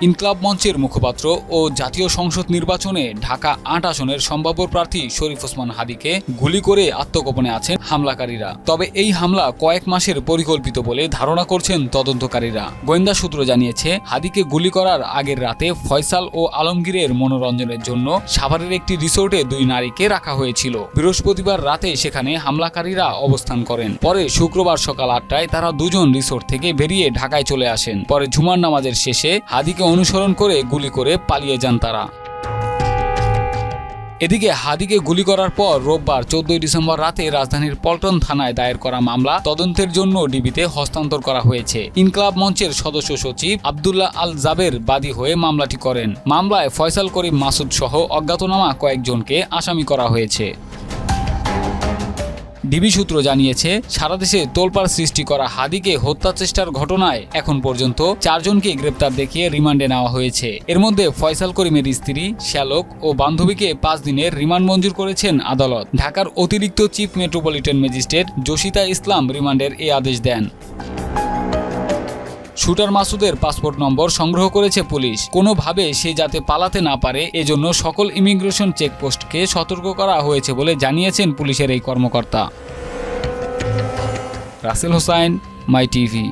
ইনকলাব মঞ্চের মুখপাত্র ও জাতীয় সংসদ নির্বাচনে ঢাকা ৮ আসনের সম্ভাব্য প্রার্থী শরীফ ওসমান হাদীকে গুলি করে আত্মগোপনে আছেন হামলাকারীরা। তবে এই হামলা কয়েক মাসের পরিকল্পিত বলে ধারণা করছেন তদন্তকারীরা। গোয়েন্দা সূত্র জানিয়েছে, হাদীকে গুলি করার আগের রাতে ফয়সাল ও আলমগীরের মনোরঞ্জনের জন্য সাভারের একটি রিসোর্টে 2 নারীকে রাখা হয়েছিল। বৃহস্পতিবার রাতে সেখানে হামলাকারীরা অবস্থান করেন। পরে শুক্রবার সকাল 8টায় তারা দুজন রিসোর্ট থেকে বেরিয়ে ঢাকায় চলে আসেন। পরে জুমার নামাজের শেষে হাদীকে অনুসরণ করে গুলি করে পালিয়ে যান তারা। এদিকে হাদীকে গুলি করার পর রোববার 14 ডিসেম্বর রাতে রাজধানীর পল্টন থানায় দায়ের করা মামলা তদন্তের জন্য ডিবিতে হস্তান্তর করা হয়েছে। ইনকলাব মঞ্চের সদস্য সচিব আব্দুল্লাহ আল জাবের বাদী হয়ে মামলাটি করেন। মামলায় ফয়সাল করিম মাসুদ সহ অজ্ঞাতনামা কয়েকজনকে আসামি করা হয়েছে। ডিবি সূত্র জানিয়েছে, সারা দেশে তোলপাড় সৃষ্টি করা হাদীকে হত্যা চেষ্টার ঘটনায় এখন পর্যন্ত 4 জনকে গ্রেপ্তার দেখিয়ে রিমান্ডে নেওয়া হয়েছে। এর মধ্যে ফয়সাল করিমের স্ত্রী, শ্যালক ও বান্ধবীকে 5 দিনের রিমান্ড মঞ্জুর করেছেন আদালত। ঢাকার অতিরিক্ত চিফ মেট্রোপলিটন ম্যাজিস্ট্রেট জসিতা ইসলাম রিমান্ডের এই আদেশ দেন। শুটার মাসুদের পাসপোর্ট নম্বর সংগ্রহ করেছে পুলিশ। কোনোভাবে সে যাতে পালাতে না পারে এজন্য সকল ইমিগ্রেশন চেকপোস্টকে সতর্ক করা হয়েছে বলে জানিয়েছেন পুলিশের এই কর্মকর্তা। রাসেল হোসাইন, মাই টিভি।